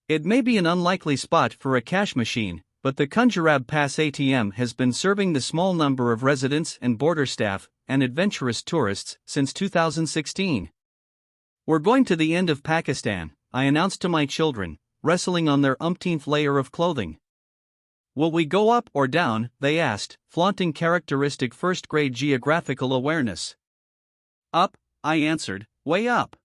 It may be an unlikely spot for a cash machine, but the Kakrruk Pass ATM has been serving the small number of residents and border staff and adventurous tourists since 2016. We're going to the end of Pakistan, I announced to my children, wrestling on their umpteenth layer of clothing. Will we go up or down, they asked, flaunting characteristic first-grade geographical awareness. Up, I answered, way up.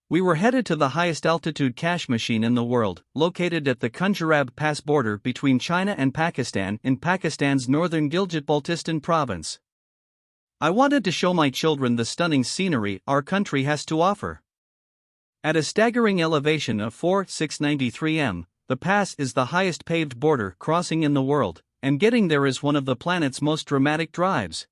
We were headed to the highest altitude cash machine in the world, located at the Kakrruk Pass border between China and Pakistan in Pakistan's northern Gilgit-Baltistan province. I wanted to show my children the stunning scenery our country has to offer. At a staggering elevation of 4,693 m, the pass is the highest paved border crossing in the world, and getting there is one of the planet's most dramatic drives.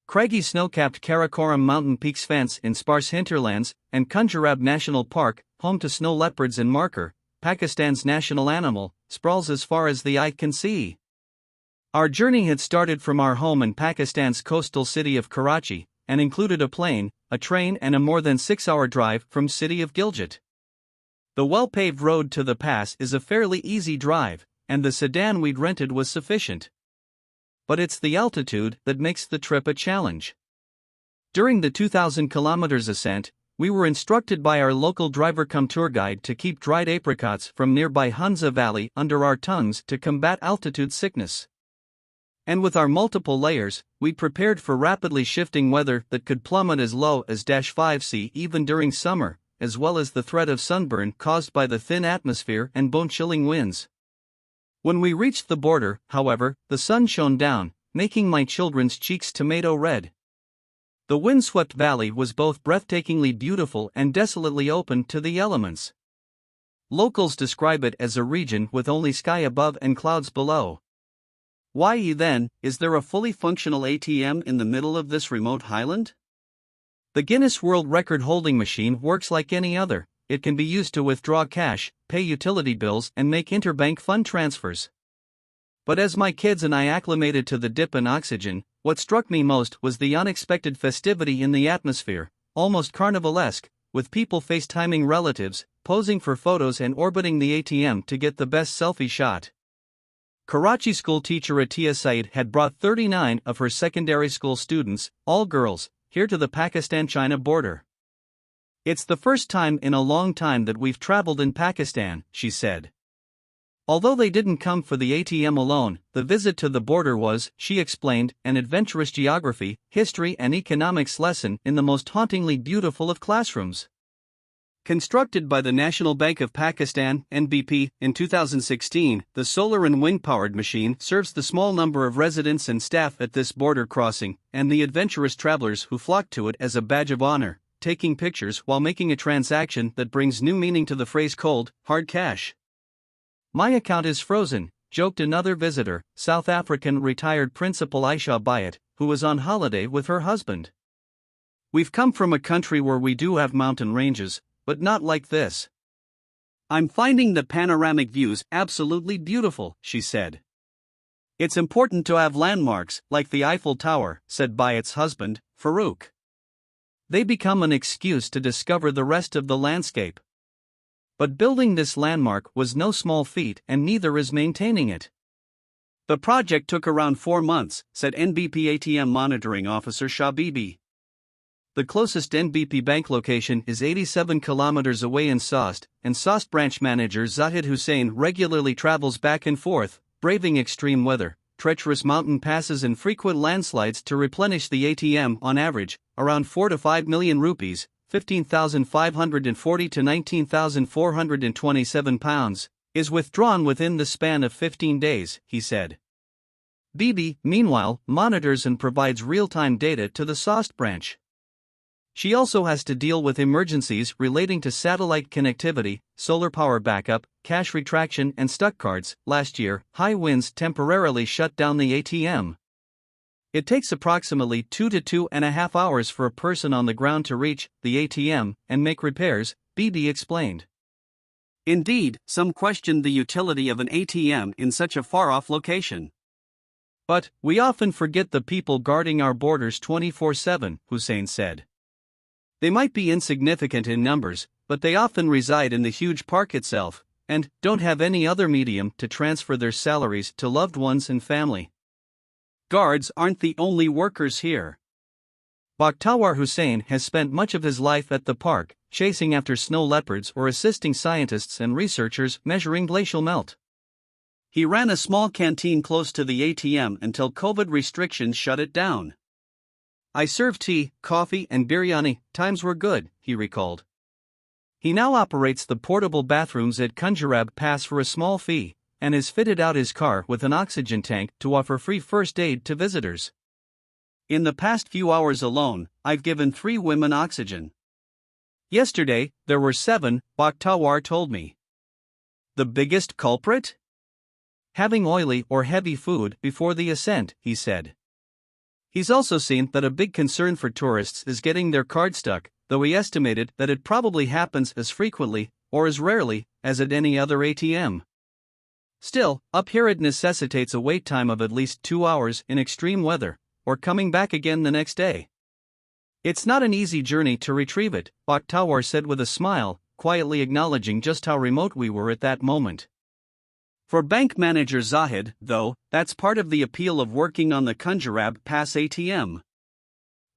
Craggy snow-capped Karakoram mountain peaks fence in sparse hinterlands, and Kakrruk National Park, home to snow leopards and markhor, Pakistan's national animal, sprawls as far as the eye can see. Our journey had started from our home in Pakistan's coastal city of Karachi, and included a plane, a train and a more than 6-hour drive from city of Gilgit. The well-paved road to the pass is a fairly easy drive, and the sedan we'd rented was sufficient. But it's the altitude that makes the trip a challenge. During the 2,000 kilometers ascent, we were instructed by our local driver-cum-tour guide to keep dried apricots from nearby Hunza Valley under our tongues to combat altitude sickness. And with our multiple layers, we prepared for rapidly shifting weather that could plummet as low as -5°C even during summer, as well as the threat of sunburn caused by the thin atmosphere and bone-chilling winds. When we reached the border, however, the sun shone down, making my children's cheeks tomato red. The windswept valley was both breathtakingly beautiful and desolately open to the elements. Locals describe it as a region with only sky above and clouds below. Why then, is there a fully functional ATM in the middle of this remote highland? The Guinness World Record holding machine works like any other. It can be used to withdraw cash, pay utility bills and make interbank fund transfers. But as my kids and I acclimated to the dip in oxygen, what struck me most was the unexpected festivity in the atmosphere, almost carnivalesque, with people FaceTiming relatives, posing for photos and orbiting the ATM to get the best selfie shot. Karachi school teacher Atiya Said had brought 39 of her secondary school students, all girls, here to the Pakistan-China border. It's the first time in a long time that we've traveled in Pakistan, she said. Although they didn't come for the ATM alone, the visit to the border was, she explained, an adventurous geography, history and economics lesson in the most hauntingly beautiful of classrooms. Constructed by the National Bank of Pakistan (NBP) in 2016, the solar and wind-powered machine serves the small number of residents and staff at this border crossing, and the adventurous travelers who flock to it as a badge of honor, taking pictures while making a transaction that brings new meaning to the phrase cold, hard cash. My account is frozen, joked another visitor, South African retired Principal Aisha Bayat, who was on holiday with her husband. We've come from a country where we do have mountain ranges, but not like this. I'm finding the panoramic views absolutely beautiful, she said. It's important to have landmarks, like the Eiffel Tower, said Bayat's husband, Farooq. They become an excuse to discover the rest of the landscape. But building this landmark was no small feat and neither is maintaining it. The project took around 4 months, said NBP ATM monitoring officer Shah Bibi. The closest NBP bank location is 87 kilometers away in Sost, and Sost branch manager Zahid Hussain regularly travels back and forth, braving extreme weather, treacherous mountain passes and frequent landslides to replenish the ATM on average, around 4 to 5 million rupees, 15,540 to 19,427 pounds, is withdrawn within the span of 15 days, he said. Bibi, meanwhile, monitors and provides real-time data to the Sost branch. She also has to deal with emergencies relating to satellite connectivity, solar power backup, cash retraction and stuck cards. Last year, high winds temporarily shut down the ATM. It takes approximately 2 to 2.5 hours for a person on the ground to reach the ATM and make repairs, Bibi explained. Indeed, some questioned the utility of an ATM in such a far-off location. But we often forget the people guarding our borders 24/7, Hussain said. They might be insignificant in numbers, but they often reside in the huge park itself, and don't have any other medium to transfer their salaries to loved ones and family. Guards aren't the only workers here. Bakhtawar Hussain has spent much of his life at the park, chasing after snow leopards or assisting scientists and researchers measuring glacial melt. He ran a small canteen close to the ATM until COVID restrictions shut it down. I served tea, coffee, and biryani, times were good, he recalled. He now operates the portable bathrooms at Kakrruk Pass for a small fee, and has fitted out his car with an oxygen tank to offer free first aid to visitors. In the past few hours alone, I've given 3 women oxygen. Yesterday, there were 7, Bakhtawar told me. The biggest culprit? Having oily or heavy food before the ascent, he said. He's also seen that a big concern for tourists is getting their card stuck, though he estimated that it probably happens as frequently, or as rarely, as at any other ATM. Still, up here it necessitates a wait time of at least 2 hours in extreme weather, or coming back again the next day. It's not an easy journey to retrieve it, Bakhtawar said with a smile, quietly acknowledging just how remote we were at that moment. For bank manager Zahid, though, that's part of the appeal of working on the Kakrruk Pass ATM.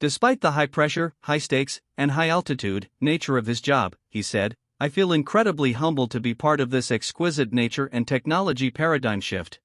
Despite the high pressure, high stakes, and high altitude nature of his job, he said, I feel incredibly humbled to be part of this exquisite nature and technology paradigm shift.